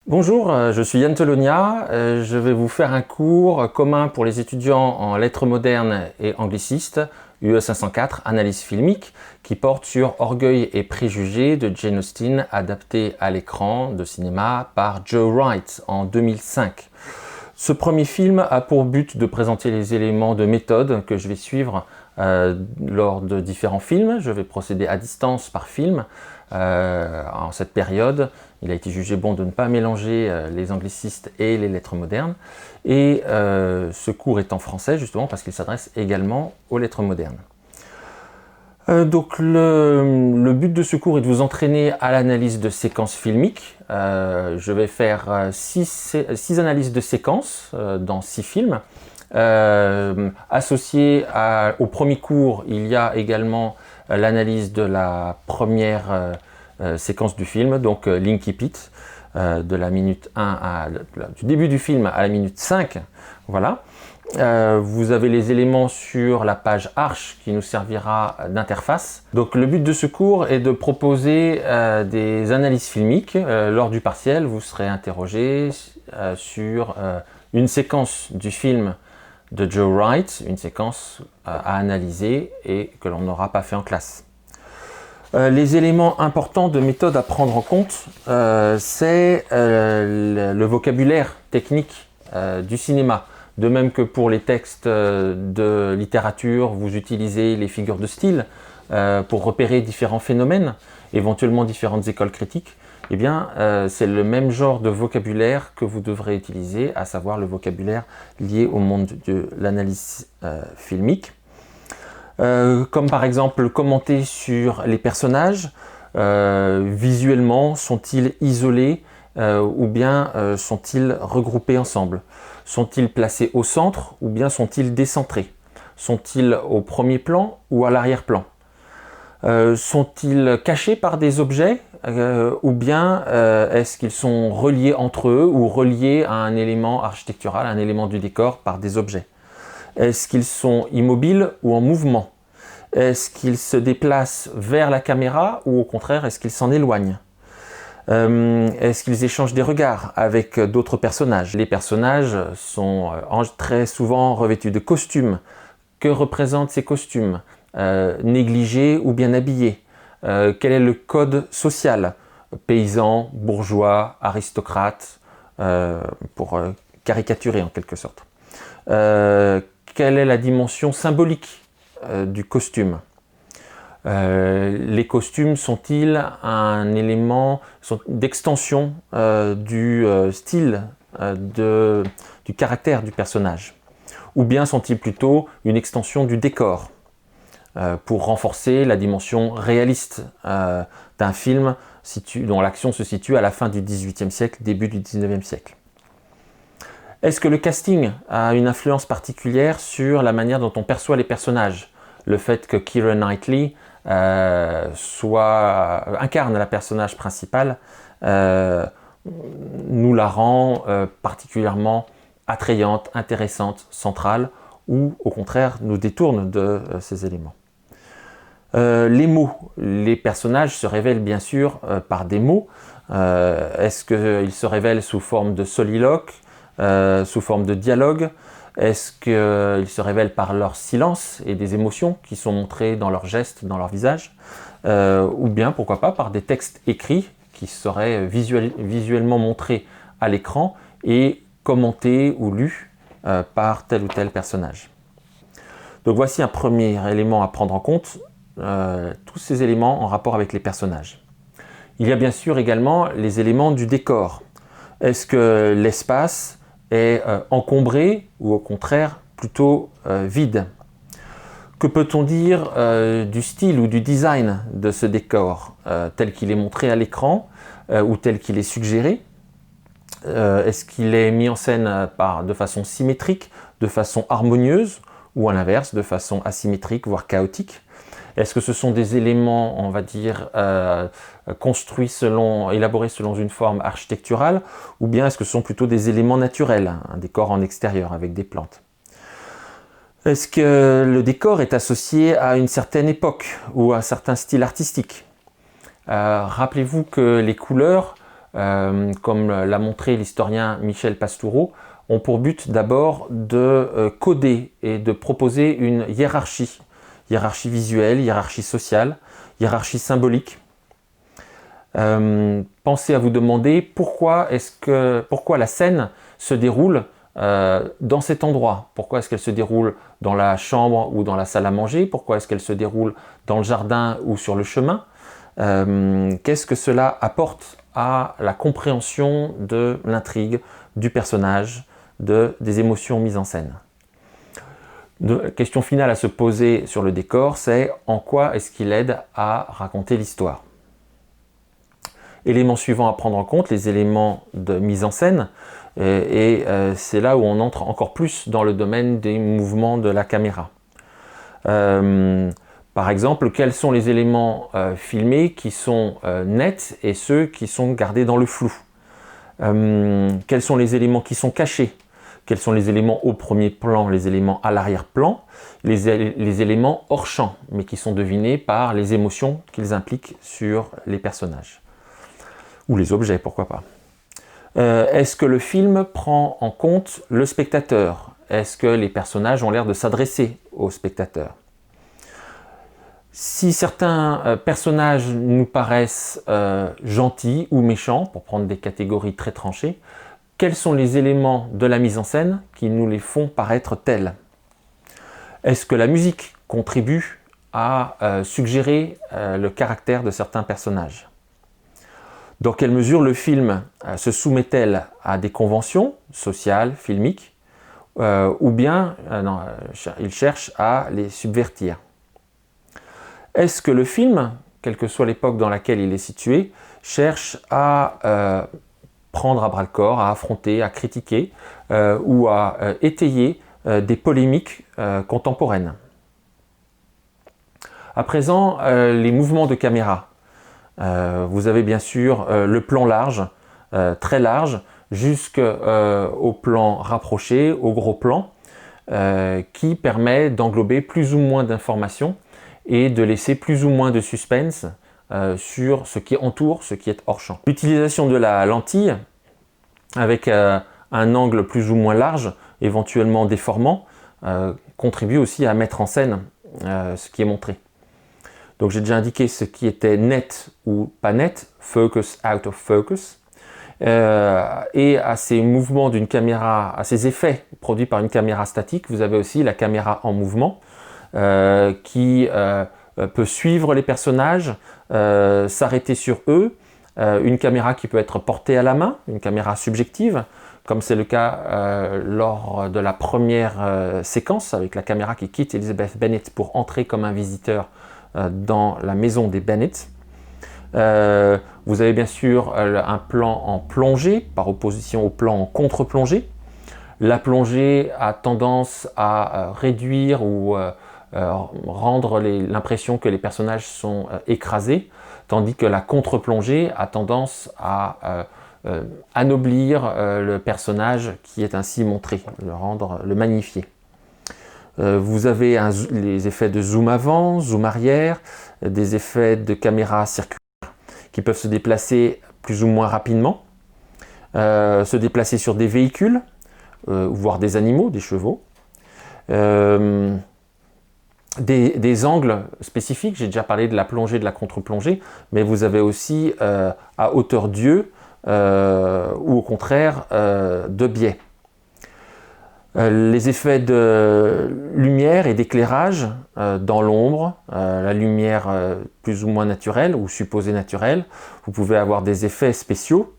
Bonjour, je suis Yann Telonia. Je vais vous faire un cours commun pour les étudiants en lettres modernes et anglicistes, UE 504, analyse filmique, qui porte sur Orgueil et préjugés de Jane Austen, adapté à l'écran de cinéma par Joe Wright en 2005. Ce premier film a pour but de présenter les éléments de méthode que je vais suivre lors de différents films. Je vais procéder à distance par film. En cette période, il a été jugé bon de ne pas mélanger les anglicistes et les lettres modernes. Et ce cours est en français justement parce qu'il s'adresse également aux lettres modernes. Donc le but de ce cours est de vous entraîner à l'analyse de séquences filmiques. Je vais faire 6 analyses de séquences dans 6 films. Associé au premier cours, il y a également l'analyse de la première séquence du film, donc l'Incipit, de la minute 1 du début du film à la minute 5. Voilà. Vous avez les éléments sur la page Arch qui nous servira d'interface. Donc le but de ce cours est de proposer des analyses filmiques. Lors du partiel, vous serez interrogé sur une séquence du film de Joe Wright, une séquence à analyser et que l'on n'aura pas fait en classe. Les éléments importants de méthode à prendre en compte, c'est le vocabulaire technique du cinéma. De même que pour les textes de littérature, vous utilisez les figures de style pour repérer différents phénomènes, éventuellement différentes écoles critiques. Eh bien, c'est le même genre de vocabulaire que vous devrez utiliser, à savoir le vocabulaire lié au monde de l'analyse filmique. Comme par exemple commenter sur les personnages, visuellement, sont-ils isolés ou bien sont-ils regroupés ensemble? Sont-ils placés au centre ou bien sont-ils décentrés? Sont-ils au premier plan ou à l'arrière-plan? Sont-ils cachés par des objets ou bien est-ce qu'ils sont reliés entre eux ou reliés à un élément architectural, un élément du décor par des objets? Est-ce qu'ils sont immobiles ou en mouvement? Est-ce qu'ils se déplacent vers la caméra ou au contraire est-ce qu'ils s'en éloignent? Est-ce qu'ils échangent des regards avec d'autres personnages? Les personnages sont très souvent revêtus de costumes. Que représentent ces costumes? Négligés ou bien habillés? Quel est le code social? Paysan, bourgeois, aristocrate, pour caricaturer en quelque sorte. Quelle est la dimension symbolique du costume? Les costumes sont-ils un élément d'extension du style, du caractère du personnage? Ou bien sont-ils plutôt une extension du décor pour renforcer la dimension réaliste d'un film dont l'action se situe à la fin du XVIIIe siècle, début du XIXe siècle? Est-ce que le casting a une influence particulière sur la manière dont on perçoit les personnages? Le fait que Keira Knightley incarne la personnage principale nous la rend particulièrement attrayante, intéressante, centrale, ou au contraire nous détourne de ces éléments. Les mots. Les personnages se révèlent bien sûr par des mots. Est-ce qu'ils se révèlent sous forme de soliloque, sous forme de dialogue? Est-ce qu'ils se révèlent par leur silence et des émotions qui sont montrées dans leurs gestes, dans leur visage? Ou bien, pourquoi pas, par des textes écrits qui seraient visuellement montrés à l'écran et commentés ou lus par tel ou tel personnage. Donc voici un premier élément à prendre en compte, tous ces éléments en rapport avec les personnages. Il y a bien sûr également les éléments du décor. Est-ce que l'espace est encombré ou au contraire plutôt vide? Que peut-on dire du style ou du design de ce décor tel qu'il est montré à l'écran ou tel qu'il est suggéré? Est-ce qu'il est mis en scène de façon symétrique, de façon harmonieuse ou à l'inverse, de façon asymétrique voire chaotique? Est-ce que ce sont des éléments, on va dire, élaborés selon une forme architecturale, ou bien est-ce que ce sont plutôt des éléments naturels, un décor en extérieur avec des plantes? Est-ce que le décor est associé à une certaine époque ou à un certain style artistique? Rappelez-vous que les couleurs comme l'a montré l'historien Michel Pastoureau, ont pour but d'abord de coder et de proposer une hiérarchie visuelle, hiérarchie sociale, hiérarchie symbolique. Pensez à vous demander pourquoi la scène se déroule dans cet endroit. Pourquoi est-ce qu'elle se déroule dans la chambre ou dans la salle à manger? Pourquoi est-ce qu'elle se déroule dans le jardin ou sur le chemin? Qu'est-ce que cela apporte à la compréhension de l'intrigue, du personnage, des émotions mises en scène? Question finale à se poser sur le décor, c'est en quoi est-ce qu'il aide à raconter l'histoire? Élément suivant à prendre en compte, les éléments de mise en scène, et c'est là où on entre encore plus dans le domaine des mouvements de la caméra. Par exemple, quels sont les éléments filmés qui sont nets et ceux qui sont gardés dans le flou? Quels sont les éléments qui sont cachés? Quels sont les éléments au premier plan, les éléments à l'arrière-plan, les éléments hors champ, mais qui sont devinés par les émotions qu'ils impliquent sur les personnages? Ou les objets, pourquoi pas. Est-ce que le film prend en compte le spectateur? Est-ce que les personnages ont l'air de s'adresser au spectateur? Si certains personnages nous paraissent gentils ou méchants, pour prendre des catégories très tranchées, quels sont les éléments de la mise en scène qui nous les font paraître tels? Est-ce que la musique contribue à suggérer le caractère de certains personnages? Dans quelle mesure le film se soumet-elle à des conventions sociales, filmiques, ou bien il cherche à les subvertir? Est-ce que le film, quelle que soit l'époque dans laquelle il est situé, cherche à prendre à bras-le-corps, à affronter, à critiquer ou à étayer des polémiques contemporaines? À présent, les mouvements de caméra. Vous avez bien sûr le plan large, très large, jusqu'au plan rapproché, au gros plan, qui permet d'englober plus ou moins d'informations et de laisser plus ou moins de suspense sur ce qui entoure, ce qui est hors champ. L'utilisation de la lentille, avec un angle plus ou moins large, éventuellement déformant, contribue aussi à mettre en scène ce qui est montré. Donc j'ai déjà indiqué ce qui était net ou pas net, focus, out of focus, et à ces mouvements d'une caméra, à ces effets produits par une caméra statique, vous avez aussi la caméra en mouvement qui peut suivre les personnages, s'arrêter sur eux, une caméra qui peut être portée à la main, une caméra subjective, comme c'est le cas lors de la première séquence avec la caméra qui quitte Elizabeth Bennet pour entrer comme un visiteur dans la maison des Bennet. Vous avez bien sûr un plan en plongée par opposition au plan en contre-plongée. La plongée a tendance à réduire ou rendre l'impression que les personnages sont écrasés, tandis que la contre-plongée a tendance à anoblir le personnage qui est ainsi montré, le magnifier. Vous avez les effets de zoom avant, zoom arrière, des effets de caméra circulaire qui peuvent se déplacer plus ou moins rapidement, se déplacer sur des véhicules, voire des animaux, des chevaux. Des angles spécifiques, j'ai déjà parlé de la plongée, de la contre-plongée, mais vous avez aussi à hauteur d'yeux ou au contraire de biais. Les effets de lumière et d'éclairage dans l'ombre, la lumière plus ou moins naturelle ou supposée naturelle. Vous pouvez avoir des effets spéciaux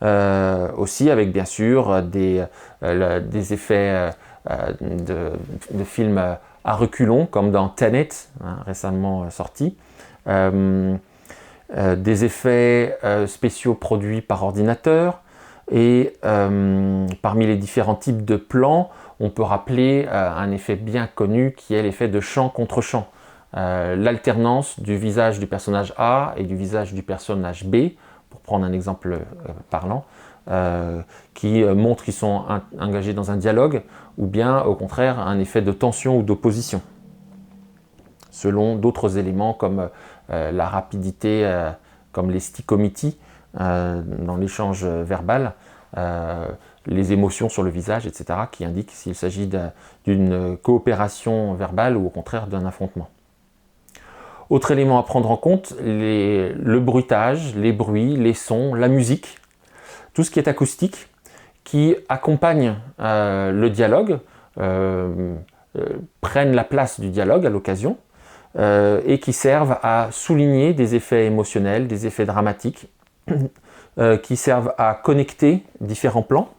aussi avec bien sûr des effets de films à reculons comme dans Tenet, récemment sorti. Des effets spéciaux produits par ordinateur. Et parmi les différents types de plans, on peut rappeler un effet bien connu qui est l'effet de champ contre champ. L'alternance du visage du personnage A et du visage du personnage B, pour prendre un exemple parlant, qui montre qu'ils sont engagés dans un dialogue, ou bien au contraire un effet de tension ou d'opposition, selon d'autres éléments comme la rapidité, comme les stichométies, dans l'échange verbal, les émotions sur le visage, etc., qui indiquent s'il s'agit d'une coopération verbale ou au contraire d'un affrontement. Autre élément à prendre en compte, le bruitage, les bruits, les sons, la musique, tout ce qui est acoustique, qui accompagne le dialogue, prennent la place du dialogue à l'occasion, et qui servent à souligner des effets émotionnels, des effets dramatiques, qui servent à connecter différents plans.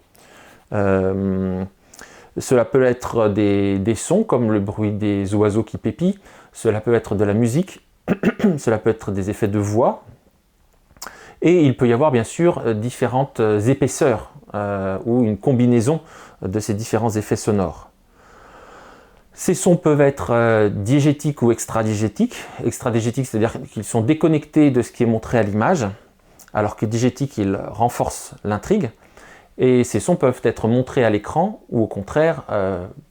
Cela peut être des sons comme le bruit des oiseaux qui pépient, cela peut être de la musique, cela peut être des effets de voix, et il peut y avoir bien sûr différentes épaisseurs ou une combinaison de ces différents effets sonores. Ces sons peuvent être diégétiques ou extradiégétiques. Extradiégétiques, c'est-à-dire qu'ils sont déconnectés de ce qui est montré à l'image, alors que diégétiques, ils renforcent l'intrigue. Et ces sons peuvent être montrés à l'écran ou au contraire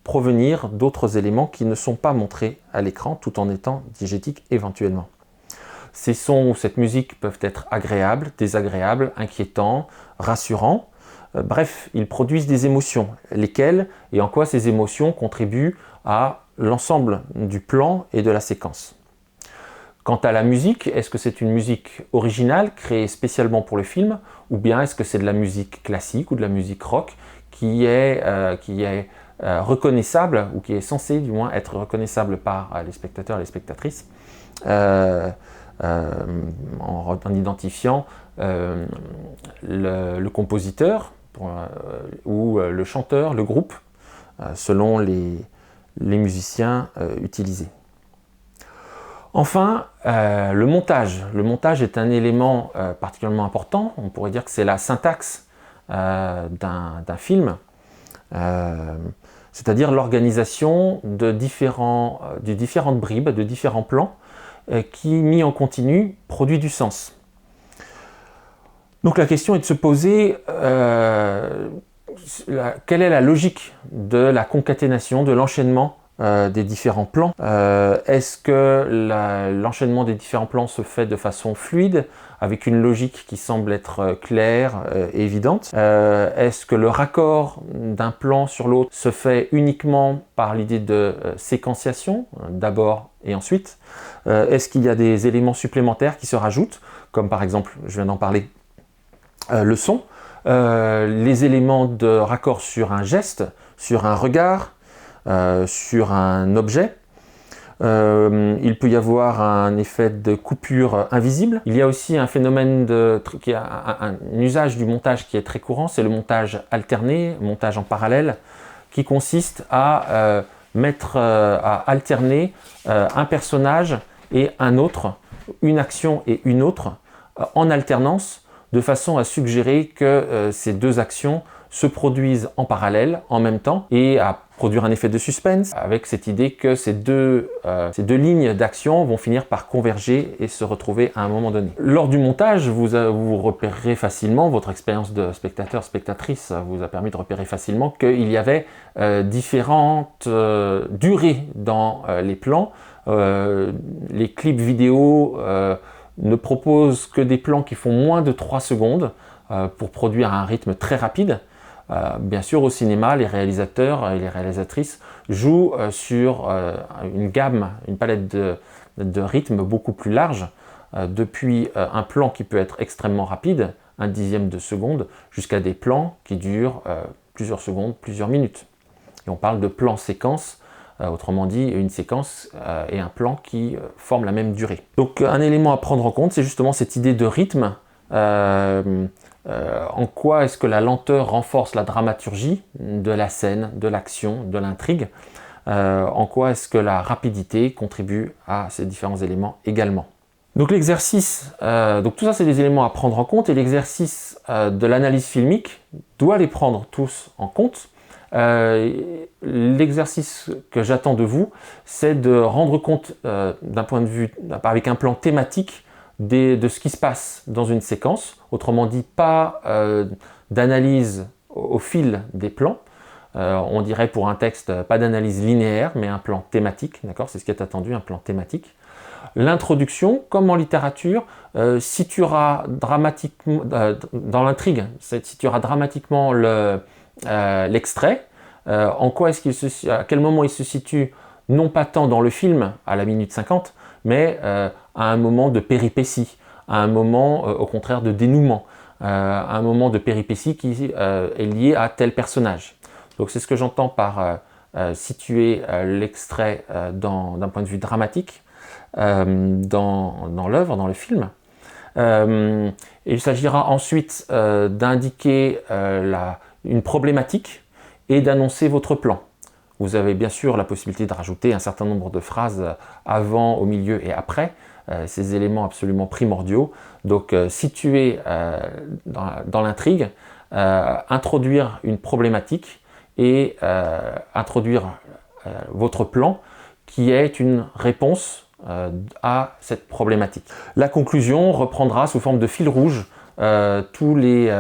provenir d'autres éléments qui ne sont pas montrés à l'écran tout en étant diégétiques éventuellement. Ces sons ou cette musique peuvent être agréables, désagréables, inquiétants, rassurants. Bref, ils produisent des émotions. Lesquelles et en quoi ces émotions contribuent à l'ensemble du plan et de la séquence. Quant à la musique, est-ce que c'est une musique originale, créée spécialement pour le film, ou bien est-ce que c'est de la musique classique ou de la musique rock qui est reconnaissable, ou qui est censée du moins être reconnaissable par les spectateurs et les spectatrices, en identifiant le compositeur ou le chanteur, le groupe, selon les musiciens utilisés. Enfin, le montage. Le montage est un élément particulièrement important. On pourrait dire que c'est la syntaxe d'un film, c'est-à-dire l'organisation de différentes bribes, de différents plans qui, mis en continu, produit du sens. Donc la question est de se poser quelle est la logique de la concaténation, de l'enchaînement des différents plans. Est-ce que l'enchaînement des différents plans se fait de façon fluide, avec une logique qui semble être claire et évidente? Est-ce que le raccord d'un plan sur l'autre se fait uniquement par l'idée de séquenciation, d'abord et ensuite? Est-ce qu'il y a des éléments supplémentaires qui se rajoutent, comme par exemple, je viens d'en parler, le son, les éléments de raccord sur un geste, sur un regard, sur un objet. Il peut y avoir un effet de coupure invisible. Il y a aussi un phénomène un usage du montage qui est très courant, c'est le montage alterné, montage en parallèle, qui consiste à alterner un personnage et un autre, une action et une autre, en alternance, de façon à suggérer que ces deux actions se produisent en parallèle, en même temps, et à produire un effet de suspense, avec cette idée que ces deux lignes d'action vont finir par converger et se retrouver à un moment donné. Lors du montage, vous repérerez facilement, votre expérience de spectateur, spectatrice vous a permis de repérer facilement qu'il y avait différentes durées dans les plans. Les clips vidéo ne proposent que des plans qui font moins de 3 secondes pour produire un rythme très rapide. Bien sûr, au cinéma, les réalisateurs et les réalisatrices jouent sur une gamme, une palette de rythmes beaucoup plus large, depuis un plan qui peut être extrêmement rapide, 1/10 de seconde, jusqu'à des plans qui durent plusieurs secondes, plusieurs minutes. Et on parle de plan-séquence, autrement dit, une séquence et un plan qui forment la même durée. Donc un élément à prendre en compte, c'est justement cette idée de rythme. En quoi est-ce que la lenteur renforce la dramaturgie de la scène, de l'action, de l'intrigue? En quoi est-ce que la rapidité contribue à ces différents éléments également? Donc l'exercice, donc tout ça c'est des éléments à prendre en compte, et l'exercice de l'analyse filmique doit les prendre tous en compte. L'exercice que j'attends de vous, c'est de rendre compte d'un point de vue, avec un plan thématique, de ce qui se passe dans une séquence, autrement dit pas d'analyse au fil des plans, on dirait pour un texte pas d'analyse linéaire mais un plan thématique, d'accord, c'est ce qui est attendu, un plan thématique. L'introduction, comme en littérature, situera dramatiquement, dans l'intrigue, situera dramatiquement l'extrait. À quel moment il se situe, non pas tant dans le film, à la minute 50, mais à un moment de péripétie, à un moment, au contraire, de dénouement, à un moment de péripétie qui est lié à tel personnage. Donc c'est ce que j'entends par situer l'extrait d'un point de vue dramatique dans l'œuvre, dans le film. Il s'agira ensuite d'indiquer une problématique et d'annoncer votre plan. Vous avez bien sûr la possibilité de rajouter un certain nombre de phrases avant, au milieu et après, ces éléments absolument primordiaux. Donc situer dans l'intrigue, introduire une problématique et introduire votre plan qui est une réponse à cette problématique. La conclusion reprendra sous forme de fil rouge tous les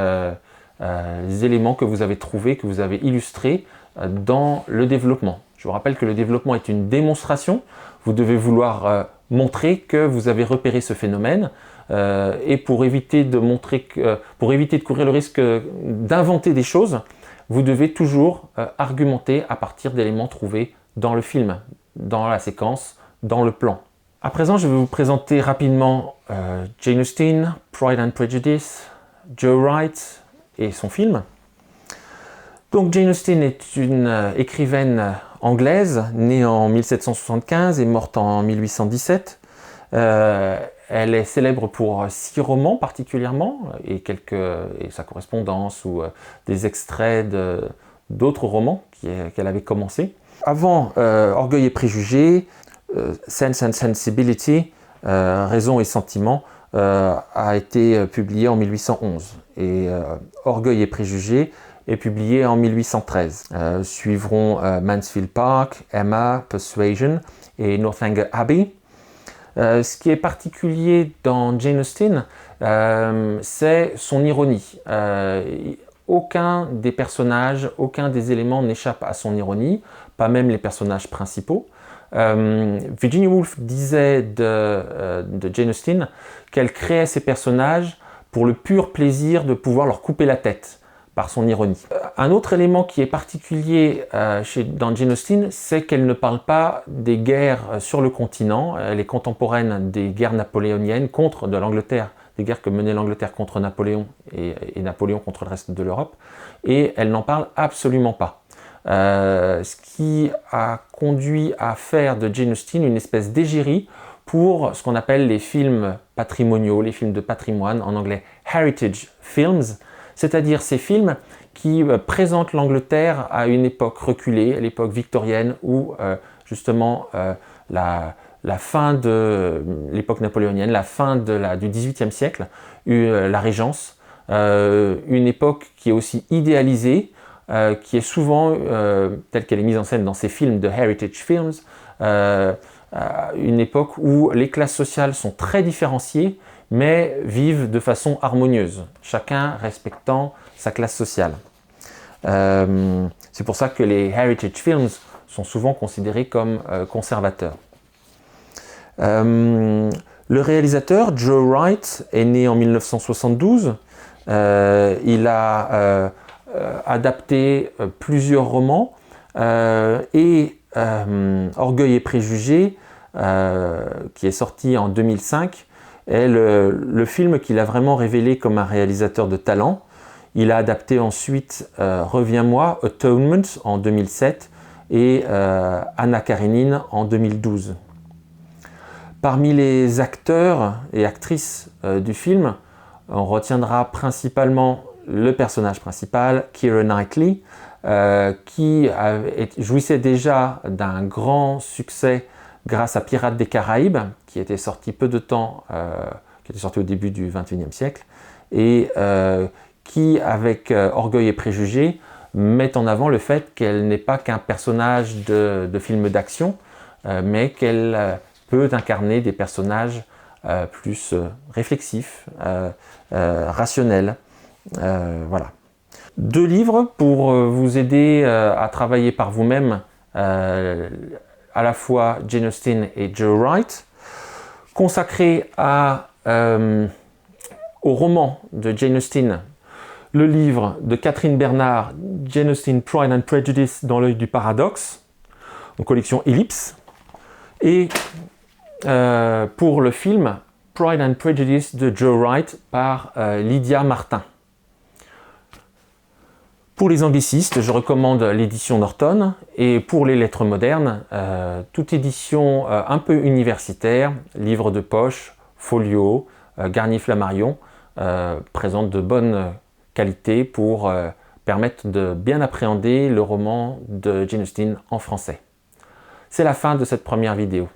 éléments que vous avez trouvés, que vous avez illustrés dans le développement. Je vous rappelle que le développement est une démonstration. Vous devez vouloir montrer que vous avez repéré ce phénomène et pour éviter de courir le risque d'inventer des choses, vous devez toujours argumenter à partir d'éléments trouvés dans le film, dans la séquence, dans le plan. À présent, je vais vous présenter rapidement Jane Austen, Pride and Prejudice, Joe Wright et son film. Donc Jane Austen est une écrivaine anglaise, née en 1775 et morte en 1817. Elle est célèbre pour 6 romans particulièrement et sa correspondance ou des extraits d'autres romans qu'elle avait commencé. Avant Orgueil et préjugés, Sense and Sensibility, Raison et sentiment, a été publié en 1811 et Orgueil et préjugés est publié en 1813. Suivront Mansfield Park, Emma, Persuasion et Northanger Abbey. Ce qui est particulier dans Jane Austen, c'est son ironie. Aucun des personnages, aucun des éléments n'échappe à son ironie, pas même les personnages principaux. Virginia Woolf disait de Jane Austen qu'elle créait ses personnages pour le pur plaisir de pouvoir leur couper la tête par son ironie. Un autre élément qui est particulier dans Jane Austen, c'est qu'elle ne parle pas des guerres sur le continent. Elle est contemporaine des guerres napoléoniennes de l'Angleterre, des guerres que menait l'Angleterre contre Napoléon et Napoléon contre le reste de l'Europe. Et elle n'en parle absolument pas. Ce qui a conduit à faire de Jane Austen une espèce d'égérie pour ce qu'on appelle les films patrimoniaux, les films de patrimoine, en anglais heritage films, c'est-à-dire ces films qui présentent l'Angleterre à une époque reculée, à l'époque victorienne, où justement la fin de l'époque napoléonienne, la fin du XVIIIe siècle, la Régence, une époque qui est aussi idéalisée, qui est souvent, telle qu'elle est mise en scène dans ces films de heritage films, une époque où les classes sociales sont très différenciées, mais vivent de façon harmonieuse, chacun respectant sa classe sociale. C'est pour ça que les heritage films sont souvent considérés comme conservateurs. Le réalisateur, Joe Wright, est né en 1972. Il a adapté plusieurs romans et Orgueil et préjugés, qui est sorti en 2005, est le film qu'il a vraiment révélé comme un réalisateur de talent. Il a adapté ensuite Reviens-moi, Atonement en 2007 et Anna Karénine en 2012. Parmi les acteurs et actrices du film, on retiendra principalement le personnage principal, Keira Knightley, qui jouissait déjà d'un grand succès grâce à Pirates des Caraïbes, qui était sorti peu de temps, qui était sorti au début du XXIe siècle, et qui, avec Orgueil et préjugés, met en avant le fait qu'elle n'est pas qu'un personnage de film d'action, mais qu'elle peut incarner des personnages plus réflexifs, rationnels. Voilà. 2 livres pour vous aider à travailler par vous-même à la fois Jane Austen et Joe Wright. Consacré au roman de Jane Austen, le livre de Catherine Bernard, Jane Austen, Pride and Prejudice dans l'œil du paradoxe, en collection Ellipse, et pour le film Pride and Prejudice de Joe Wright par Lydia Martin. Pour les anglicistes, je recommande l'édition Norton, et pour les lettres modernes, toute édition un peu universitaire, livre de poche, folio, Garnier-Flammarion, présente de bonnes qualités pour permettre de bien appréhender le roman de Jane Austen en français. C'est la fin de cette première vidéo.